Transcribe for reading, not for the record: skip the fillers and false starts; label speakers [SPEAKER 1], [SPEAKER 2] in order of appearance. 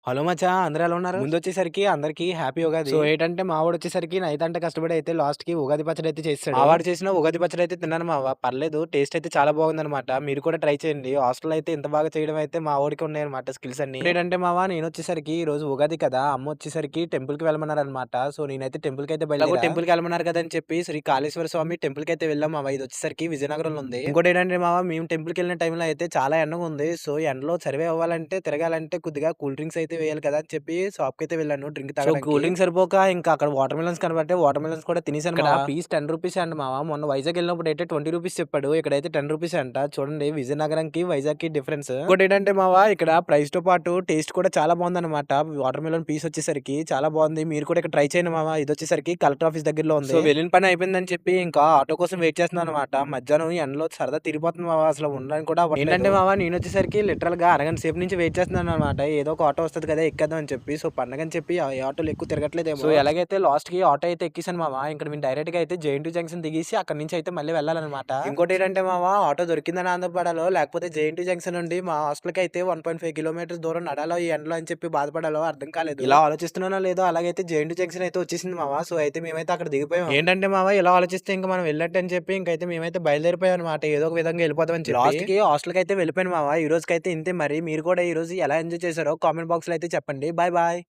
[SPEAKER 1] Hello మచ్చా! అందరూ ఎలా ఉన్నారు? ముందొచ్చేసరికి అందరికి హ్యాపీ ఉగాది. సో, ఏటంటే మావోడొచ్చేసరికి నైట్ అంతా కష్టపడి అయితే లాస్ట్‌కి ఉగాది పచ్చడైతే చేసేసాడు. మావాడు చేసిన ఉగాది పచ్చడైతే తిన్నాను మావ. పర్లేదు టేస్ట్ అయితే చాలా బాగుందనమాట. మీరు కూడా ట్రై చేయండి. హాస్టల్‌లో అయితే ఇంత బాగా చేయడం అయితే మా వోడికే ఉన్నాయన్నమాట స్కిల్స్ అన్నీ. ఇప్పుడేంటంటే మావ నేనొచ్చేసరికి ఈరోజు ఉగాది కదా! అమ్మొచ్చేసరికి టెంపుల్‌కి వెళ్ళమన్నారనమాట. సో, నేనైతే టెంపుల్‌కైతే ఎలాగో టెంపుల్‌కెళ్ళమన్నారు కదా! అని చెప్పి శ్రీ కాళేశ్వర స్వామి టెంపుల్‌కైతే వెళ్ళాం మావ. ఇదొచ్చేసరికి విజయనగరంలో ఉంది. ఇంకోటేంటంటే మావ మేము టెంపుల్‌కెళ్ళిన టైంలో అయితే చాలా ఎండగుంది. సో, ఎండలో సర్వైవ్ అవ్వాలంటే, తిరగాలంటే కొద్దిగా కూల్ డ్రింక్స్ అయితే వేయాలి కదా! అని చెప్పి షాప్‌కైతే వెళ్ళాను డ్రింక్ తాగడానికి. కూల్ డ్రింక్ సరిపోక ఇంకా అక్కడ వాటర్ మిలన్స్ కనబడితే వాటర్ మిలన్స్ కూడా తినేసాను ఇక్కడ మావ. పీస్ రూ. 10 అంట మావ. మొన్న వైజాగ్ ఎళ్ళినప్పుడైతే రూ. 20 చెప్పాడు. ఇక్కడైతే రూ. 10 అంట. చూడండి విజయనగరంకి, వైజాగ్‌కి డిఫరెన్స్. ఇంకోటేంటంటే మావ ఇక్కడ ప్రైస్‌తో పాటు టేస్ట్ కూడా చాలా బావుందనమాట. వాటర్ మిలన్ పీస్ వచ్చేసరికి చాలా బావుంది. మీరు కూడా ఇక్కడ ట్రై చేయండి మావ. ఇదొచ్చేసరికి కలెక్టర్ ఆఫీస్ దగ్గరలో ఉంది. సో, వెళ్ళిన పని అయిపోయిందని చెప్పి ఇంకా ఆటో కోసం వెయిట్ చేస్తున్నాననమాట. మధ్యాహ్నం ఎండలో సరదా తిరిగిపోతుంది మావ. అసలు ఉండడానికి కూడా అవ్వట్లేదు. ఏంటంటే మావ నేనొచ్చేసరికి లిటరల్‌గా అరగంట సేపు నుంచి వెయిట్ చేస్తున్నాననమాట. ఏదో ఒక ఆటో వస్తది కదా! ఎక్కేద్దాం అని చెప్పి. సో, పండగని చెప్పి ఈ ఆటోలు ఎక్కువ తిరగట్లేదేమో. సో, ఎలాగైతే లాస్ట్‌కి ఆటో అయితే ఎక్కేసాను మావ. ఇక్కడ మేము డైరెక్ట్‌గా అయితే జేఎన్‌టీయూ జంక్షన్ దిగేసి అక్కడి నుంచి అయితే మళ్ళీ వెళ్ళాలనమాట. ఇంకోటేంటంటే మావ ఆటో దొరికిందని ఆనందపడాలో, లేకపోతే జేఎన్‌టీయూ జంక్షన్ నుండి మా హాస్టల్‌కి అయితే 1.5 కిలోమీటర్స్ దూరం నడాలో ఈ ఎండలో అని చెప్పి బాధపడాలో అర్థం కాలేదు. ఇలా ఆలోచిస్తున్నానో లేదో అలాగైతే జేఎన్‌టీయూ జంక్షన్ అయితే వచ్చేసింది మావ. సో, అయితే మేమైతే అక్కడ దిగిపోయాం. ఏంటంటే మావ ఇలా ఆలోచిస్తే ఇంక మనం వెళ్ళినట్టు అని చెప్పి ఇంకైతే మేమైతే బయలుదేరిపోయాం అనమాట. ఏదో ఒక విధంగా వెళ్ళిపోదామని చెప్పి. లాస్ట్‌కి హాస్టల్‌కి అయితే వెళ్ళిపోయాను మావ. ఈ రోజుకైతే ఇంతే మరి. మీరు కూడా ఈ రోజు ఎలా ఎంజాయ్ చేశారో కామెంట్ బాక్స్‌లో అయితే చెప్పండి. Bye bye.